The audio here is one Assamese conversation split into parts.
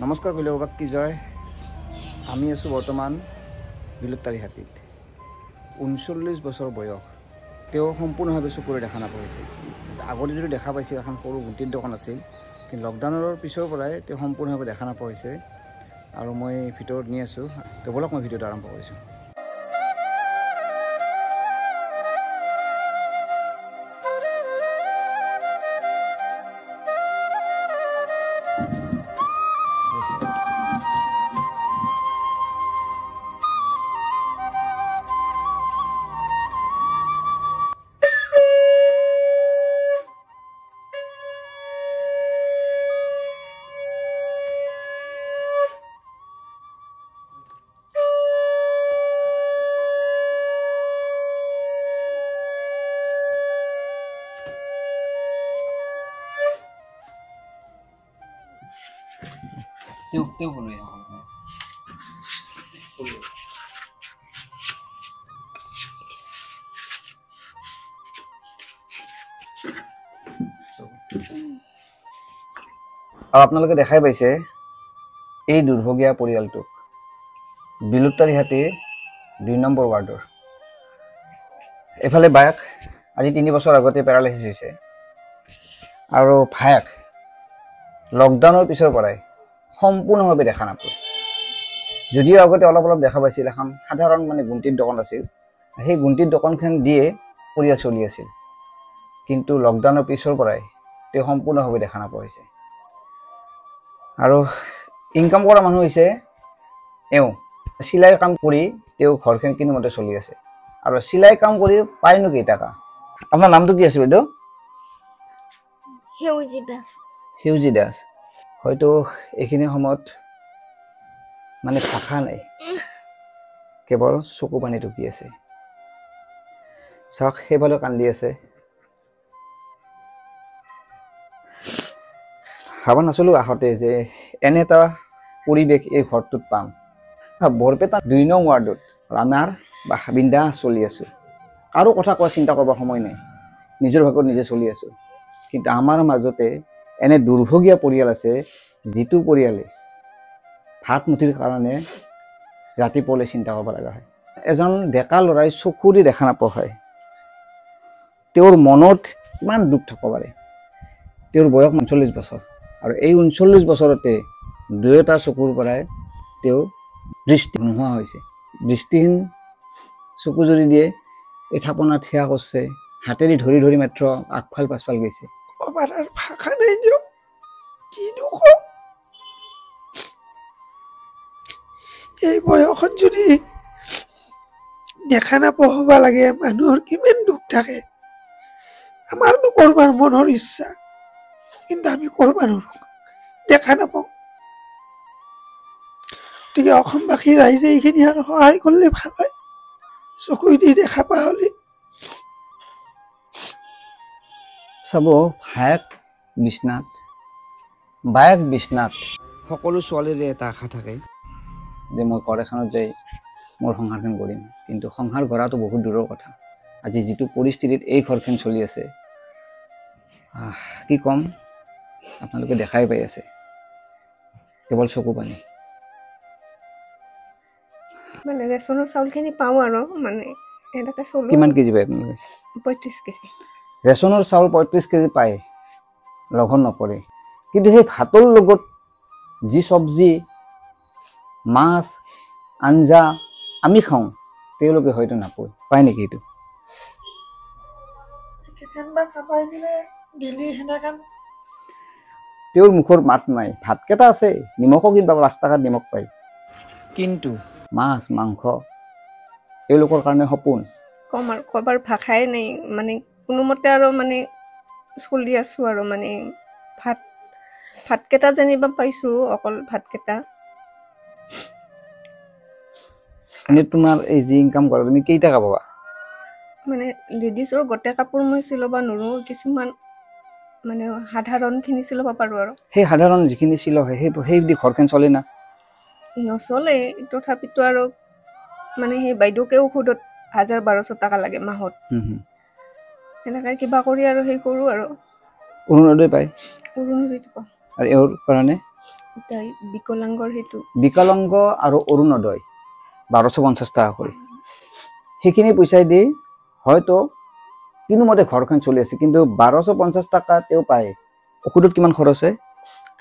নমস্কাৰ কলিবাক কি জয় আমি আছোঁ বৰ্তমান বিলুপ্তাৰীহাটীত ৩৯ বছৰ বয়স তেওঁ সম্পূৰ্ণভাৱে চকুৰে দেখা নাপাইছে আগতে যদি দেখা পাইছিল এখন সৰু গুটিৰ দোকান আছিল কিন্তু লকডাউনৰ পিছৰ পৰাই তেওঁ সম্পূৰ্ণভাৱে দেখা নাপাইছে আৰু মই ভিতৰত নি আছোঁ তো বলক মই ভিডিঅ'টো আৰম্ভ কৰিছোঁ Tiêu của người học này. আৰু আপোনালোকে দেখাই পাইছে এই দুৰ্ভগীয়া পৰিয়ালটোক বিলুপ্তাৰীহাটী ২ নম্বৰ ৱাৰ্ডৰ এফালে বায়েক আজি ৩ বছৰ আগতে পেৰালাইছিছ হৈছে আৰু ভায়েক লকডাউনৰ পিছৰ পৰাই সম্পূৰ্ণভাৱে দেখা নাপায় যদিও আগতে অলপ অলপ দেখা পাইছিল এখন সাধাৰণ মানে গুণ্টিৰ দোকান আছিল সেই গুণ্টিৰ দোকানখন দিয়ে পৰিয়াল চলি আছিল কিন্তু লকডাউনৰ পিছৰ পৰাই তেওঁ সম্পূৰ্ণভাৱে দেখা নাপাইছে আৰু ইনকাম কৰা মানুহ হৈছে এওঁ চিলাই কাম কৰি তেওঁ ঘৰখন কিনোমতে চলি আছে আৰু চিলাই কাম কৰি পায়নো কেই টকা আপোনাৰ নামটো কি আছে বাইদেউ সেউজী দাস হয়তো এইখিনি সময়ত মানে ভাষা নাই কেৱল চকু পানী টুকি আছে চাওক সেইফালে কান্দি আছে ভাবা নাছিলো আহোঁতে যে এনে এটা পৰিৱেশ এই ঘৰটোত পাম বৰপেটা ২ নং ৱাৰ্ডত আমাৰ বিন্দা চলি আছো কাৰো কথা কোৱা চিন্তা কৰিব সময় নাই নিজৰ ভাগত নিজে চলি আছো কিন্তু আমাৰ মাজতে এনে দুৰ্ভগীয়া পৰিয়াল আছে যিটো পৰিয়ালে ভাত মুঠিৰ কাৰণে ৰাতিপুৱালে চিন্তা কৰিব লগা হয় এজন ডেকা ল'ৰাই চকুৰে দেখা নাপোৱা হয় তেওঁৰ মনত কিমান দুখ থাকিব পাৰে তেওঁৰ বয়স ৩৯ বছৰ আৰু এই ৩৯ বছৰতে দুয়োটা চকুৰ পৰাই তেওঁ দৃষ্টি নোহোৱা হৈছে দৃষ্টিহীন চকু যদি দিয়ে এই থাপনাত থিয়া কৰিছে হাতেৰে ধৰি ধৰি মাত্ৰ আগফাল পাছফাল গৈছে আমার আর ভাষা নাই দিও কি নকো এই বয়সত যদি দেখা নাপাব লাগে মানুহৰ কিমান দুখ থাকে আমাৰতো কৰবাৰ মনৰ ইচ্ছা কিন্তু আমি কৰবা নোৱাৰো দেখা নাপাওঁ গতিকে অসমবাসী ৰাইজে এইখিনি আৰু সহায় কৰিলে ভাল হয় চকু দি দেখা পা হলে চাব ভায়েক বিশ্বনাথ বায়েক বিশ্বনাথ সকলো ছোৱালীৰে এটা আশা থাকে যে মই ঘৰ এখনত যাই মোৰ সংসাৰখন কৰিম কিন্তু সংসাৰ গঢ়াটো বহুত দূৰৰ কথা আজি যিটো পৰিস্থিতিত এই ঘৰখন চলি আছে কি কম আপোনালোকে দেখাই পাই আছে কেৱল চকু পানী মানে ৰেচনৰ চাউলখিনি পাওঁ আৰু মানে এনেকৈ চলো কিমান কেজি পায় আপোনালোকে ৩৫ কেজি ৰেচনৰ চাউল ৩৫ কেজি পায় লঘন নপৰে কিন্তু সেই ভাতৰ লগত যি চব্জি মাছ আঞ্জা আমি খাওঁ তেওঁলোকে হয়তো নাপায় পায় নেকি এইটো কেতিয়াবা কামাই দিলে দিলি সেনেকান তেওঁৰ মুখৰ মাত নাই ভাতকেইটা আছে নিমখো কিবা ৫ টকাত নিমখ পায় কিন্তু মাছ মাংস এওঁলোকৰ কাৰণে সপোন কম আৰু ক'বাৰ ভাষাই নাই মানে কোনোমতে আৰু মানে চলি আছোঁ আৰু মানে ভাতকেইটা যেনিবা পাইছোঁ অকল ভাতকেইটা এনে তোমাৰ এই যি ইনকাম কৰা তুমি কেইটা পাবা মানে লেডিছৰ গোটেই কাপোৰ মই চিলাব নোৱাৰোঁ কিছুমান মানে সাধাৰণখিনি চিলাব পাৰোঁ আৰু সেই সাধাৰণ যিখিনি চিলোৱা হয় সেই ঘৰখন চলে না নচলে তথাপিতো আৰু মানে সেই বাইদেউকেও ঔষধত ১,০০০-১,২০০ টকা লাগে মাহত সেনেকৈ কিবা কৰি আৰু সেই কৰোঁ আৰু অৰুণোদয় পায় অৰুণোদয় পাওঁ আৰু এওঁৰ কাৰণে বিকলাংগৰ সেইটো বিকলাংগ আৰু অৰুণোদয় 1250 টাকা কৰি সেইখিনি পইচাই দি হয়তো কোনোমতে ঘৰখন চলি আছে কিন্তু 1250 টাকা তেওঁ পায় ঔষধত কিমান খৰচ হয়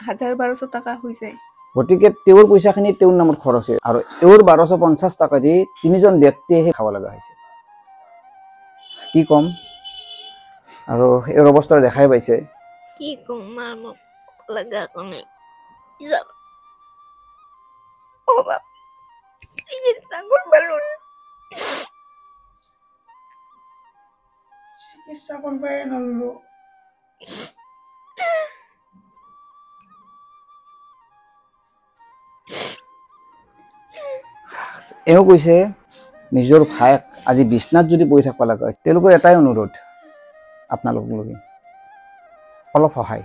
1200 টাকা হৈ যায় গতিকে তেওঁৰ পইচাখিনি তেওঁৰ নামত খৰচ হয় আৰু তেওঁৰ 1250 টাকা দি তিনিজন ব্যক্তিয়ে খাব লগা হৈছে কি কম আৰু এই অৱস্থা দেখাই পাইছে কি কম মামক লাগা কোনে ও বাপ এই ডাঙৰ বালুন চিকিৎসা কৰিবই নললো এওঁ কৈছে নিজৰ ভাইক আজি বিছনাত যদি বহি থাকিব লগা হয় তেওঁলোকৰ এটাই অনুৰোধ আপোনালোকলৈকে অলপ সহায়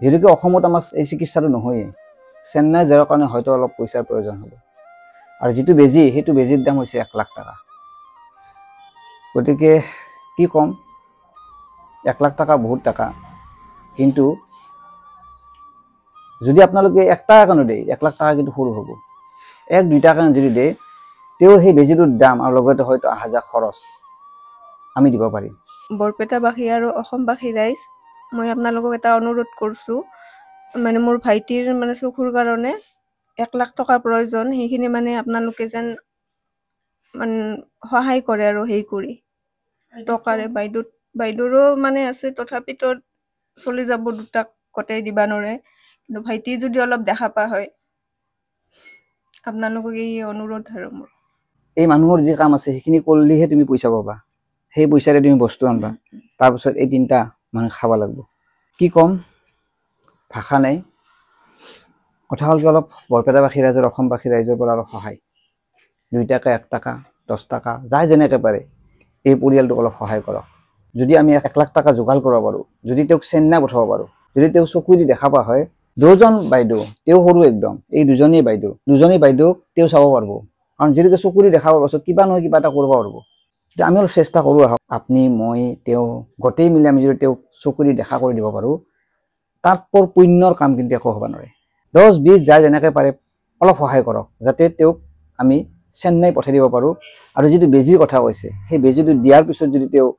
যেনেকৈ অসমত আমাৰ এই চিকিৎসাটো নহয়েই চেন্নাই যোৱাৰ কাৰণে হয়তো অলপ পইচাৰ প্ৰয়োজন হ'ব আৰু যিটো বেজী সেইটো বেজীৰ দাম হৈছে 1 লাখ টাকা গতিকে কি ক'ম 1 লাখ টাকা বহুত টাকা কিন্তু যদি আপোনালোকে 1 টাকা কাৰণে দিয়ে 1 লাখ টাকা কিন্তু সৰু হ'ব 1-2 টাকা যদি দিয়ে তেওঁৰ সেই বেজীটোৰ দাম আৰু লগতে হয়তো আহা-যোৱা খৰচ আমি দিব পাৰিম বৰপেটাবাসী আৰু অসমবাসী ৰাইজ মই আপোনালোকক এটা অনুৰোধ কৰিছোঁ মানে মোৰ ভাইটিৰ মানে চকুৰ কাৰণে 1 লাখ টকাৰ প্ৰয়োজন সেইখিনি মানে আপোনালোকে যেন মানে সহায় কৰে আৰু হেই কৰি টকাৰে বাইদেউৰো মানে আছে তথাপিতো চলি যাব দুটাক কটাই দিবা নৰে কিন্তু ভাইটি যদি অলপ দেখা পা হয় আপোনালোকক এই অনুৰোধ আৰু মোৰ এই মানুহৰ যি কাম আছে সেইখিনি কৰিলেহে তুমি পইচা পাবা সেই পইচাৰে তুমি বস্তু আনবা তাৰপিছত এই তিনটা মানুহ খাব লাগিব কি কম ভাষা নাই কথা হ'ল কি অলপ বৰপেটাবাসী ৰাইজৰ অসমবাসী ৰাইজৰ পৰা অলপ সহায় 2 টাকা 1 টাকা 10 টাকা যাই যেনেকৈ পাৰে এই পৰিয়ালটোক অলপ সহায় কৰক যদি আমি 1 লাখ টাকা যোগাৰ কৰিব পাৰোঁ যদি তেওঁক চেন্নাই পঠাব পাৰোঁ যদি তেওঁ চকু দি দেখা পা হয় দুজন বাইদেউ তেওঁ সৰু একদম এই দুজনী বাইদেউক তেওঁ চাব পাৰিব কাৰণ যেনেকৈ চকু দি দেখা পোৱাৰ পাছত কিবা নহয় কিবা এটা কৰিব পাৰিব এতিয়া আমি অলপ চেষ্টা কৰোঁ আহক আপুনি মই তেওঁ গোটেই মিলি আমি যদি তেওঁক চকু দি দেখা কৰি দিব পাৰোঁ তাৰ পুণ্যৰ কাম কিন্তু একো হ'ব নোৱাৰে 10-20 যাই যেনেকৈ পাৰে অলপ সহায় কৰক যাতে তেওঁক আমি চেন্নাই পঠাই দিব পাৰোঁ আৰু যিটো বেজীৰ কথা কৈছে সেই বেজীটো দিয়াৰ পিছত যদি তেওঁ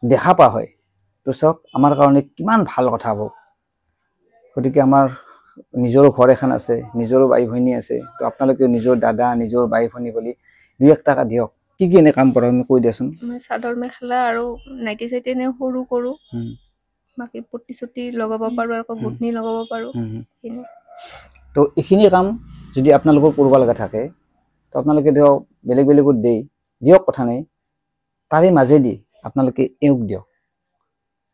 দেখা পা হয় তো চাওক আমাৰ কাৰণে কিমান ভাল কথা হ'ব গতিকে আমাৰ নিজৰো ঘৰ এখন আছে নিজৰো বাই ভনী আছে তো আপোনালোকে নিজৰ দাদা নিজৰ বাই ভনী বুলি 2-1 টাকা দিয়ক কি এনে কাম কৰা আমি কৈ দিয়াচোন মই চাদৰ মেখেলা আৰু নাইটি চাইটি এনে সৰু কৰোঁ বাকী পটি চটি লগাব পাৰোঁ আৰু গুঠনি লগাব পাৰোঁ তো এইখিনি কাম যদি আপোনালোকৰ কৰিব লগা থাকে তো আপোনালোকে দিয়ক বেলেগত দিয়ক কথা নাই তাৰে মাজেদি আপোনালোকে এওঁক দিয়ক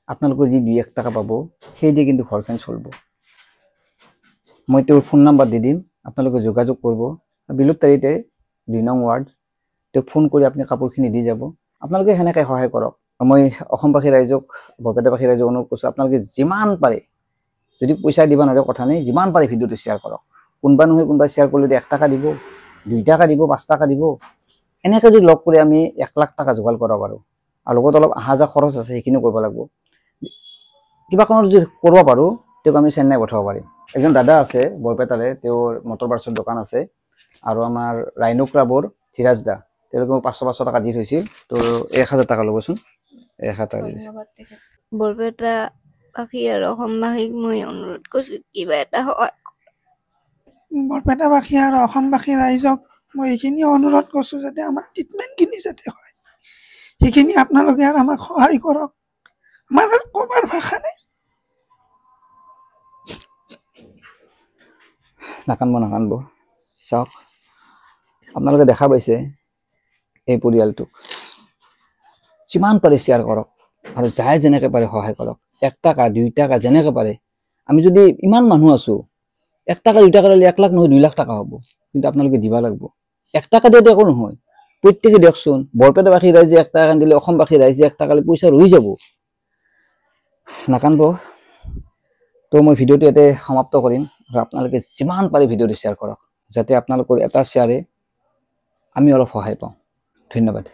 আপোনালোকৰ যি 2-1 টাকা পাব সেই দিয়ে কিন্তু ঘৰখন চলিব মই তেওঁৰ ফোন নাম্বাৰ দি দিম আপোনালোকে যোগাযোগ কৰিব বিলুপ্তাৰিতে 2 নং ৱাৰ্ড তেওঁক ফোন কৰি আপুনি কাপোৰখিনি দি যাব আপোনালোকে সেনেকৈ সহায় কৰক মই অসমবাসী ৰাইজক বৰপেটাবাসী ৰাইজক অনুৰোধ কৰিছোঁ আপোনালোকে যিমান পাৰে যদি পইচা দিব নোৱাৰে কথা নাই যিমান পাৰে ভিডিঅ'টো শ্বেয়াৰ কৰক কোনোবা নহয় কোনোবা শ্বেয়াৰ কৰিলে 1 টাকা দিব 2 টাকা দিব 5 টাকা দিব এনেকৈ যদি লগ কৰি আমি 1 লাখ টাকা যোগাৰ কৰিব পাৰোঁ আৰু লগত অলপ আহা-যোৱা খৰচ আছে সেইখিনিও কৰিব লাগিব কিবা কামত যদি কৰিব পাৰোঁ তেওঁক আমি চেন্নাই পঠাব পাৰিম একজন দাদা আছে বৰপেটাৰে তেওঁৰ মটৰ পাৰ্চৰ দোকান আছে আৰু আমাৰ ৰাইনো ক্লাবৰ ধীৰাজ দা তেওঁলোকে মোক 500 টাকা দি থৈছিল তো 1000 টাকা ল'বচোন 1000 টাকা দিছে বৰপেটাবাসী আৰু অসমবাসীক মই অনুৰোধ কৰিছোঁ কিবা এটা সহায় বৰপেটাবাসী আৰু অসমবাসী ৰাইজক মই এইখিনি অনুৰোধ কৰিছোঁ যাতে আমাৰ ট্ৰিটমেণ্টখিনি যাতে হয় সেইখিনি আপোনালোকে আৰু আমাক সহায় কৰক আমাৰ আৰু ক'বাৰ ভাষা নাই নাকান্দ চাওক আপোনালোকে দেখা পাইছে এই পৰিয়ালটোক যিমান পাৰে শ্বেয়াৰ কৰক আৰু যাই যেনেকৈ পাৰে সহায় কৰক 1 টাকা 2 টাকা যেনেকৈ পাৰে আমি যদি ইমান মানুহ আছোঁ 1 টাকা 2 টাকা ল'লে 1 লাখ নহয় 2 লাখ টাকা হ'ব কিন্তু আপোনালোকে দিব লাগিব 1 টাকা দিয়াটো একো নহয় প্ৰত্যেকে দিয়কচোন বৰপেটাবাসী ৰাইজে 1 টাকা দিলে অসমবাসী ৰাইজে 1 টাকা পইচা ৰৈ যাব নাকান্দ তো মই ভিডিঅ'টো ইয়াতে সমাপ্ত কৰিম আৰু আপোনালোকে যিমান পাৰে ভিডিঅ'টো শ্বেয়াৰ কৰক যাতে আপোনালোকৰ এটা শ্বেয়াৰে আমি অলপ সহায় পাওঁ ধন্যবাদ